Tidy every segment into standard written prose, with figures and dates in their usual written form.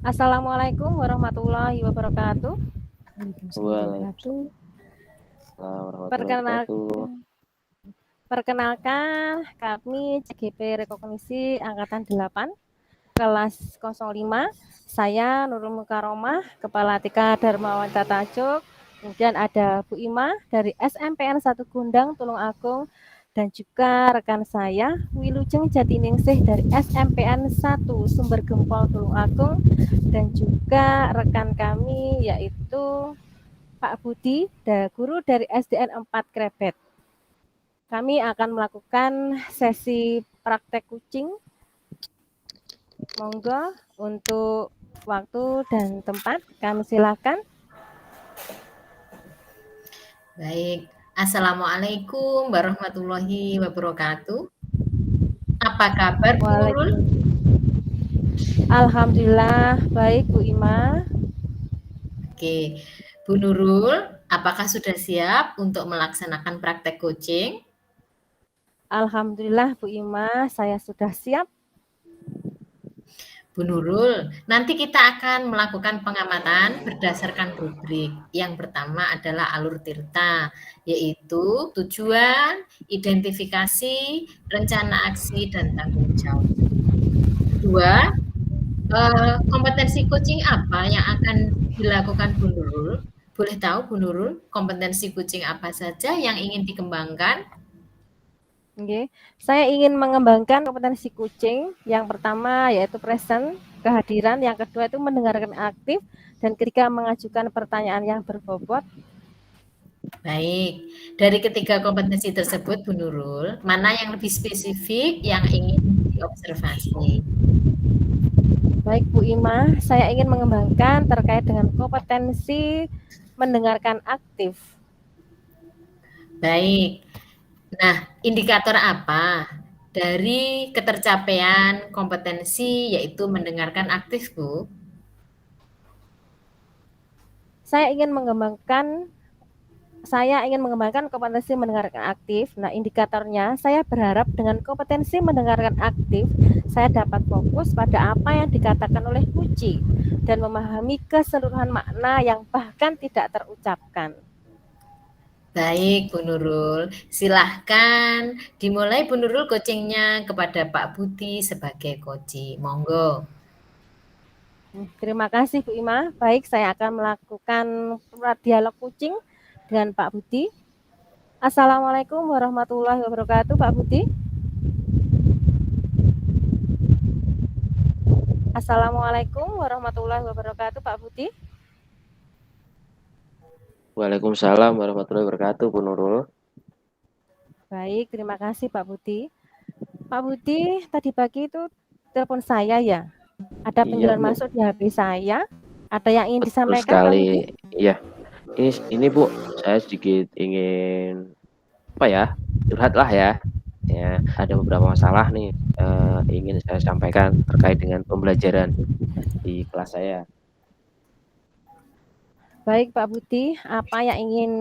Assalamualaikum warahmatullahi wabarakatuh. Waalaikumsalam warahmatullahi wabarakatuh. Perkenalkan, kami CGP Rekognisi Angkatan 8, kelas 05. Saya Nurul Mukaromah, Kepala TK Dharma Wanita Tajuk. Kemudian ada Bu Ima dari SMPN 1 Gundang, Tulung Agung. Dan juga rekan saya, Wilujeng Jatiningsih dari SMPN 1 Sumber Gempol, Tulung Agung. Dan juga rekan kami yaitu Pak Budi, guru dari SDN 4 Krebet. Kami akan melakukan sesi praktek kucing. Monggo untuk waktu dan tempat kami silakan. Baik, Assalamualaikum warahmatullahi wabarakatuh. Apa kabar Bu Nurul? Alhamdulillah baik Bu Ima. Oke, Bu Nurul, apakah sudah siap untuk melaksanakan praktek coaching? Alhamdulillah Bu Ima, saya sudah siap. Bu Nurul, nanti kita akan melakukan pengamatan berdasarkan rubrik. Yang pertama adalah alur tirta, yaitu tujuan, identifikasi, rencana aksi, dan tanggung jawab. Kedua, kompetensi coaching apa yang akan dilakukan Bu Nurul? Boleh tahu Bu Nurul, kompetensi coaching apa saja yang ingin dikembangkan? Oke, saya ingin mengembangkan kompetensi kucing. Yang pertama yaitu present, kehadiran. Yang kedua itu mendengarkan aktif. Dan ketiga mengajukan pertanyaan yang berbobot. Baik, dari ketiga kompetensi tersebut Bu Nurul, mana yang lebih spesifik yang ingin diobservasi? Baik Bu Ima, saya ingin mengembangkan terkait dengan kompetensi mendengarkan aktif. Baik, nah indikator apa dari ketercapaian kompetensi yaitu mendengarkan aktif Bu? Saya ingin mengembangkan kompetensi mendengarkan aktif. Nah, indikatornya saya berharap dengan kompetensi mendengarkan aktif, saya dapat fokus pada apa yang dikatakan oleh kucing dan memahami keseluruhan makna yang bahkan tidak terucapkan. Baik Bu Nurul, silahkan dimulai Bu Nurul coachingnya kepada Pak Budi sebagai coach. Monggo. Terima kasih Bu Ima. Baik, saya akan melakukan dialog kucing dengan Pak Budi. Assalamualaikum warahmatullahi wabarakatuh, Pak Budi. Assalamualaikum warahmatullahi wabarakatuh, Pak Budi. Waalaikumsalam warahmatullahi wabarakatuh, Bu Nurul. Baik, terima kasih Pak Budi. Pak Budi, tadi pagi itu telepon saya ya. Ada panggilan masuk di HP saya. Ada yang ingin disampaikan Pak Budi? Iya. Ini Bu, saya sedikit ingin curhat lah ya. Ya, ada beberapa masalah nih ingin saya sampaikan terkait dengan pembelajaran di kelas saya. Baik Pak Budi, apa yang ingin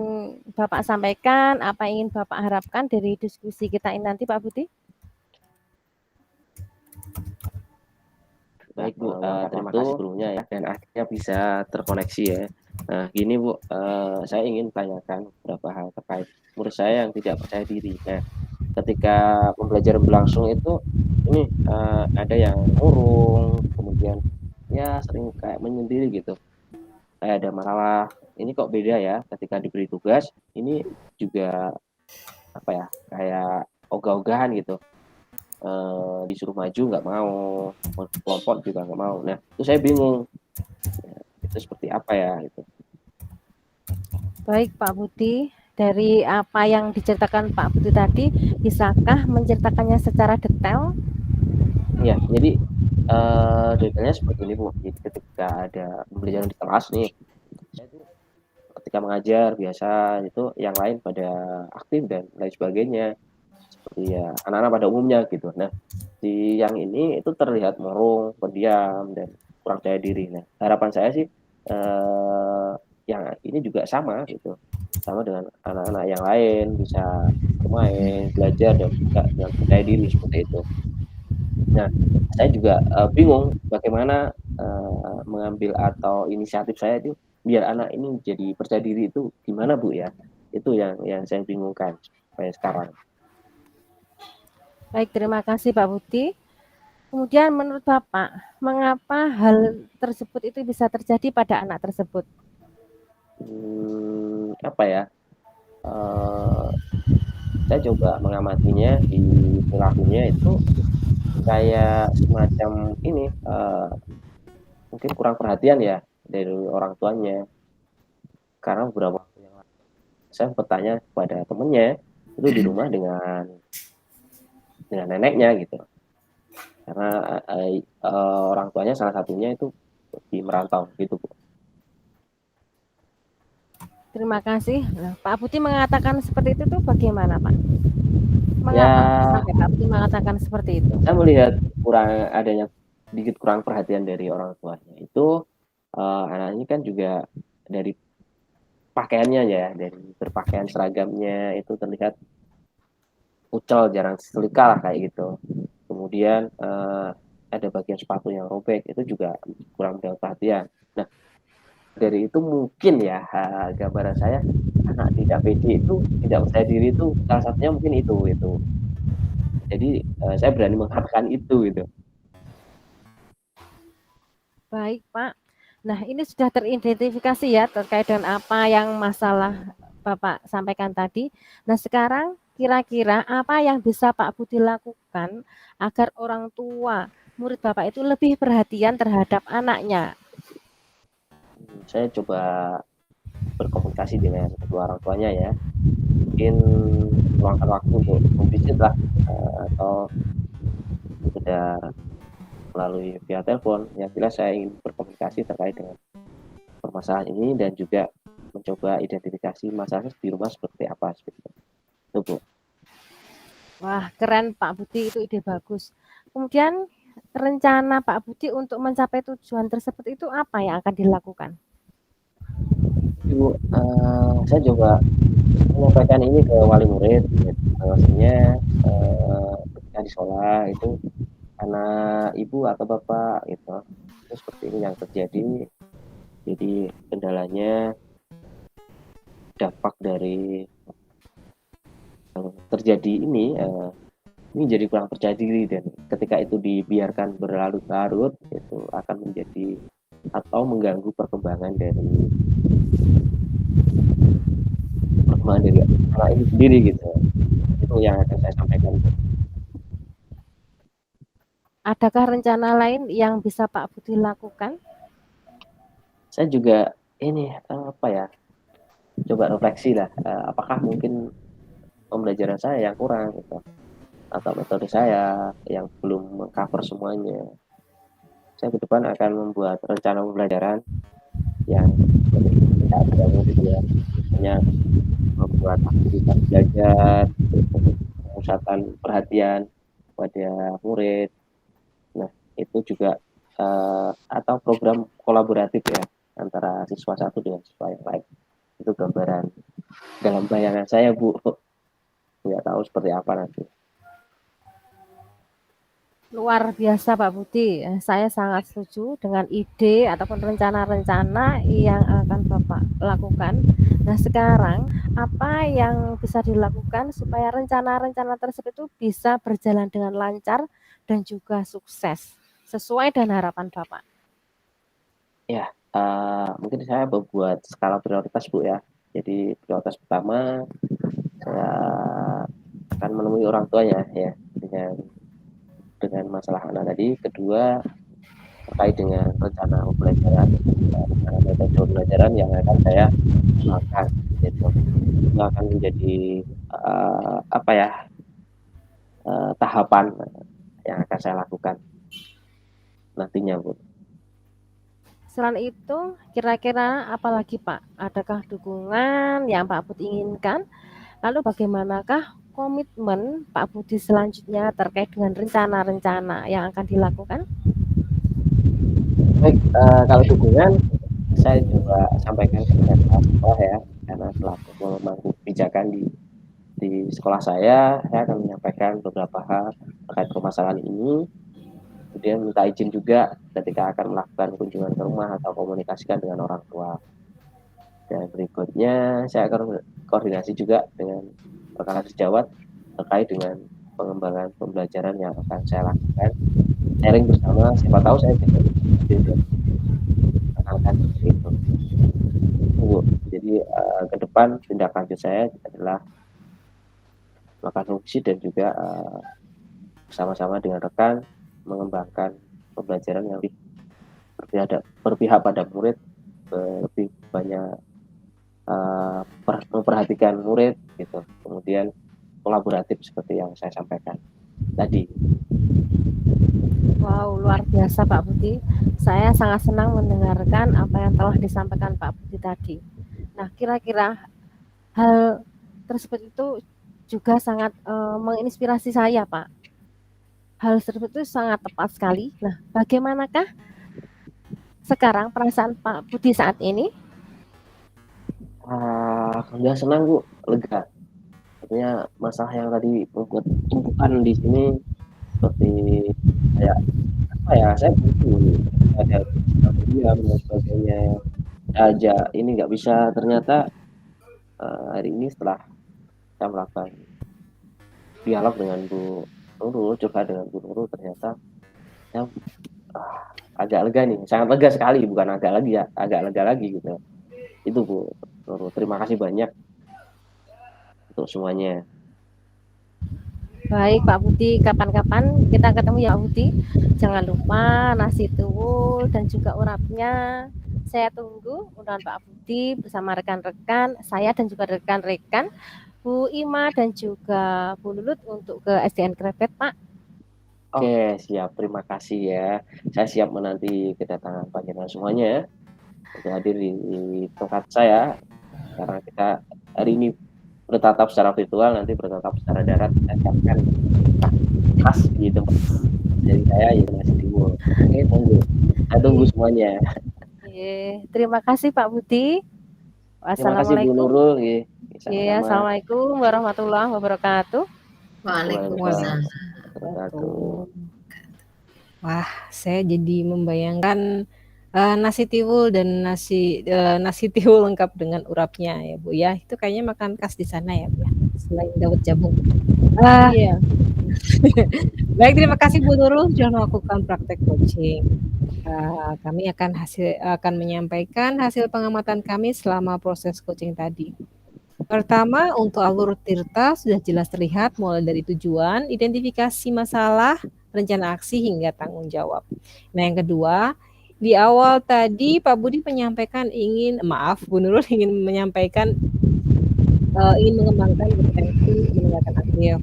Bapak sampaikan, apa yang ingin Bapak harapkan dari diskusi kita ini nanti Pak Budi? Baik Bu, terima kasih sebelumnya ya, dan akhirnya bisa terkoneksi ya. Nah gini Bu, saya ingin tanyakan beberapa hal terkait murid saya yang tidak percaya diri. Nah ketika pembelajaran berlangsung itu ini ada yang murung, kemudian ya sering kayak menyendiri gitu. Kayak ada masalah, ini kok beda ya ketika diberi tugas, ini juga kayak ogah-ogahan gitu. Disuruh maju nggak mau, kelompok juga nggak mau. Nah itu saya bingung, itu seperti apa ya gitu. Baik Pak Budi, dari apa yang diceritakan Pak Budi tadi, bisakah menceritakannya secara detail? Ya, jadi detailnya seperti ini Bu. Jadi ketika ada pembelajaran di kelas nih, saya tuh ketika mengajar biasa itu yang lain pada aktif dan lain sebagainya, seperti ya anak-anak pada umumnya gitu. Nah di yang ini itu terlihat murung, pendiam dan kurang percaya diri. Nah harapan saya sih yang ini juga sama gitu, sama dengan anak-anak yang lain, bisa bermain, belajar dan juga dengan percaya diri seperti itu. Nah saya juga bingung bagaimana mengambil atau inisiatif saya itu biar anak ini jadi percaya diri itu gimana Bu ya? Itu yang saya bingungkan sampai sekarang. Baik, terima kasih Pak Budi. Kemudian menurut Bapak, mengapa hal tersebut itu bisa terjadi pada anak tersebut? Apa ya? Saya coba mengamatinya di perilakunya itu kayak semacam ini mungkin kurang perhatian ya dari orang tuanya. Karena beberapa waktu yang lalu saya bertanya kepada temennya itu di rumah dengan neneknya gitu. Karena orang tuanya salah satunya itu di merantau gitu Bu. Terima kasih. Nah, Pak Budi mengatakan seperti itu tuh bagaimana Pak? Ya, Mengapa sampai Pak Budi mengatakan seperti itu? saya melihat adanya sedikit kurang perhatian dari orang tuanya. Itu anak ini kan juga dari pakaiannya ya, dari berpakaian seragamnya itu terlihat ucel, jarang selika lah kayak gitu. Kemudian ada bagian sepatu yang robek, itu juga kurang mendapat perhatian. Nah, dari itu mungkin ya gambaran saya anak tidak pede itu, tidak percaya diri itu salah satunya mungkin itu. Jadi saya berani mengatakan itu gitu. Baik Pak. Nah ini sudah teridentifikasi ya terkait dengan apa yang masalah Bapak sampaikan tadi. Nah sekarang kira-kira apa yang bisa Pak Budi lakukan agar orang tua murid Bapak itu lebih perhatian terhadap anaknya? Saya coba berkomunikasi dengan kedua orang tuanya ya. Mungkin meluangkan waktu untuk memvisit lah atau sekedar melalui via telepon. Yang jelas saya ingin berkomunikasi terkait dengan permasalahan ini dan juga mencoba identifikasi masalahnya di rumah seperti apa seperti itu Bu. Wah keren Pak Budi, itu ide bagus. Kemudian rencana Pak Budi untuk mencapai tujuan tersebut itu apa yang akan dilakukan? Ibu, saya coba menyampaikan ini ke wali murid, bahwasanya ketika di sekolah itu anak ibu atau bapak gitu, itu seperti ini yang terjadi. Jadi kendalanya dampak dari terjadi ini jadi kurang percaya diri dan ketika itu dibiarkan berlarut-larut itu akan menjadi atau mengganggu perkembangan dari anak itu sendiri gitu. Itu yang akan saya sampaikan. Adakah rencana lain yang bisa Pak Budi lakukan? Saya juga ini apa ya, coba refleksi lah apakah mungkin pembelajaran saya yang kurang gitu atau metode saya yang belum mengcover semuanya. Saya ke depan akan membuat rencana pembelajaran yang tidak ada murid ya, misalnya membuat aktivitas belajar, pemusatan perhatian pada murid. Nah, itu juga atau program kolaboratif ya antara siswa satu dengan siswa yang lain. Itu gambaran dalam bayangan saya Bu. Nggak tahu seperti apa nanti. Luar biasa Pak Budi, saya sangat setuju dengan ide ataupun rencana-rencana yang akan Bapak lakukan. Nah sekarang apa yang bisa dilakukan supaya rencana-rencana tersebut itu bisa berjalan dengan lancar dan juga sukses sesuai dengan harapan Bapak? Ya, mungkin saya membuat skala prioritas Bu ya. Jadi prioritas pertama saya akan menemui orang tuanya ya dengan masalah anak tadi. Kedua terkait dengan rencana pembelajaran, rencana metode pembelajaran yang akan saya lakukan. Gitu. Itu akan menjadi apa ya tahapan yang akan saya lakukan nantinya Bu. Selain itu, kira-kira apalagi Pak? Adakah dukungan yang Pak Budi inginkan? Lalu bagaimanakah komitmen Pak Budi selanjutnya terkait dengan rencana-rencana yang akan dilakukan? Baik, kalau dukungan saya juga sampaikan kepada sekolah ya, karena selaku pemangku kebijakan di sekolah saya akan menyampaikan beberapa hal terkait permasalahan ini. kemudian minta izin juga ketika akan melakukan kunjungan ke rumah atau komunikasikan dengan orang tua. Dan berikutnya saya akan koordinasi juga dengan rekan sejawat terkait dengan pengembangan pembelajaran yang akan saya lakukan. Sharing bersama, siapa tahu saya bisa rekan-rekan seperti itu. Jadi ke depan tindak lanjut saya adalah melakukan fungsi dan juga bersama-sama dengan rekan mengembangkan pembelajaran yang berpihak pada murid, lebih banyak memperhatikan murid gitu, kemudian kolaboratif seperti yang saya sampaikan tadi. Wow, luar biasa Pak Budi. Saya sangat senang mendengarkan apa yang telah disampaikan Pak Budi tadi. Nah, kira-kira hal tersebut itu juga sangat menginspirasi saya, Pak. Hal tersebut itu sangat tepat sekali. Nah, bagaimanakah sekarang perasaan Pak Budi saat ini? Alhamdulillah senang Bu, lega. Artinya masalah yang tadi membuat tumpukan di sini seperti kayak apa ya, saya butuh ada diam dan sebagainya aja ini nggak bisa, ternyata hari ini setelah saya melakukan dialog dengan Bu Nurul, curhat dengan Bu Nurul, ternyata saya agak lega nih, sangat lega sekali, bukan agak lagi ya, agak lega lagi gitu. Itu Bu Nurul, terima kasih banyak untuk semuanya. Baik Pak Budi, kapan-kapan kita ketemu ya Pak Budi. Jangan lupa nasi tuwul dan juga urapnya. Saya tunggu undangan Pak Budi bersama rekan-rekan saya dan juga rekan-rekan Bu Ima dan juga Bu Lulut untuk ke SDN Krebet, Pak. Oke, siap. Terima kasih ya. Saya siap menanti kedatangan panjenengan semuanya ya, untuk hadir di tempat saya. Karena kita hari ini bertatap secara virtual, nanti bertatap secara darat. Saya siapkan khas di tempat dari saya, yaitu nasi tiwul. Oke, tunggu. Saya tunggu semuanya. Terima kasih Pak Budi. Terima kasih Bu Wassalamualaikum. Nurul. Iya, assalamualaikum warahmatullahi wabarakatuh. Waalaikumsalam. Wah, saya jadi membayangkan nasi tiwul dan nasi tiwul lengkap dengan urapnya ya Bu ya. Itu kayaknya makan khas di sana ya Bu ya, selain dawet jagung. Iya. Baik, terima kasih Bu Nurul sudah melakukan praktek coaching. Kami akan menyampaikan hasil pengamatan kami selama proses coaching tadi. Pertama, untuk alur Tirta sudah jelas terlihat mulai dari tujuan, identifikasi masalah, rencana aksi hingga tanggung jawab. Nah, yang kedua, di awal tadi Pak Budi menyampaikan Bu Nurul ingin menyampaikan ingin mengembangkan kompetensi meningkatkan aktif.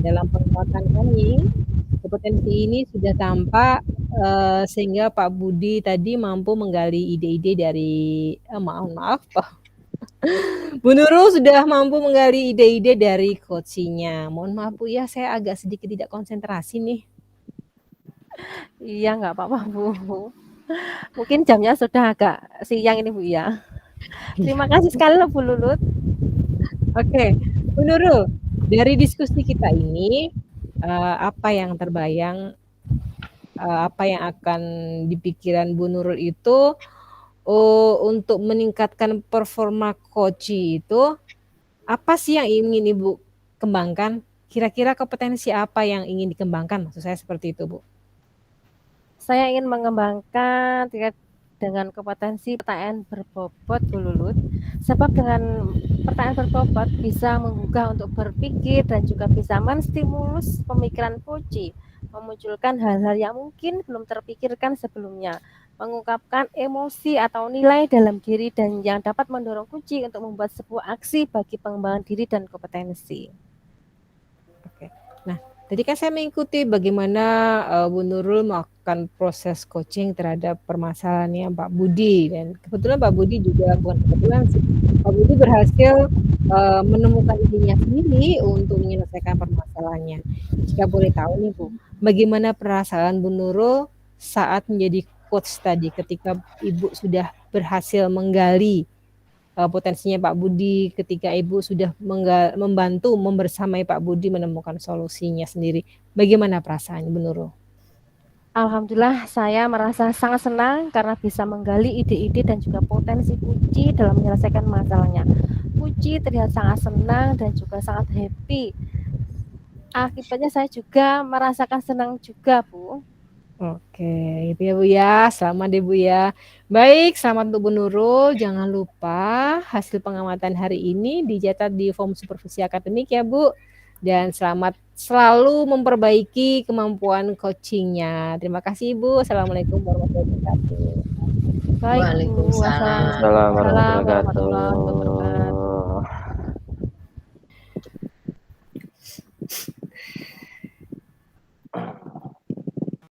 Dalam penguatan kami, kompetensi ini sudah tampak sehingga Pak Budi tadi mampu menggali ide-ide dari Bu Nurul sudah mampu menggali ide-ide dari coachingnya. Mohon maaf Bu ya, saya agak sedikit tidak konsentrasi nih. Iya, nggak apa-apa Bu. Mungkin jamnya sudah agak siang ini Bu ya. Terima kasih sekali loh Bu Lulut. Oke, Bu Nurul, dari diskusi kita ini apa yang terbayang, apa yang akan dipikiran Bu Nurul itu untuk meningkatkan performa coach itu, apa sih yang ingin Ibu kembangkan? Kira-kira kompetensi apa yang ingin dikembangkan? Maksud saya seperti itu, Bu. Saya ingin mengembangkan dengan kompetensi pertanyaan berbobot Bu Lulut. Sebab dengan pertanyaan berbobot bisa menggugah untuk berpikir dan juga bisa menstimulus pemikiran coach, memunculkan hal-hal yang mungkin belum terpikirkan sebelumnya, mengungkapkan emosi atau nilai dalam diri dan yang dapat mendorong kunci untuk membuat sebuah aksi bagi pengembangan diri dan kompetensi. Oke. Nah, tadi kan saya mengikuti bagaimana Bu Nurul melakukan proses coaching terhadap permasalahannya Pak Budi, dan kebetulan Pak Budi juga bukan kebetulan sih, Pak Budi berhasil menemukan dirinya sendiri untuk menyelesaikan permasalahannya. Jika boleh tahu nih Bu, bagaimana perasaan Bu Nurul saat menjadi coach tadi ketika Ibu sudah berhasil menggali potensinya Pak Budi, ketika Ibu sudah membantu membersamai Pak Budi menemukan solusinya sendiri. Bagaimana perasaan Bu Nurul? Alhamdulillah saya merasa sangat senang karena bisa menggali ide-ide dan juga potensi Puci dalam menyelesaikan masalahnya. Puci terlihat sangat senang dan juga sangat happy. Akibatnya saya juga merasakan senang juga, Bu. Oke, itu ya Bu ya. Selamat deh Bu ya. Baik, selamat untuk Bu Nurul. Jangan lupa hasil pengamatan hari ini dicatat di form supervisi akademik ya Bu. Dan selamat selalu memperbaiki kemampuan coachingnya. Terima kasih Bu. Assalamualaikum warahmatullahi wabarakatuh. Baik, Bu. Waalaikumsalam. Assalamualaikum warahmatullahi Wassalamualaikum warahmatullahi wabarakatuh. wabarakatuh.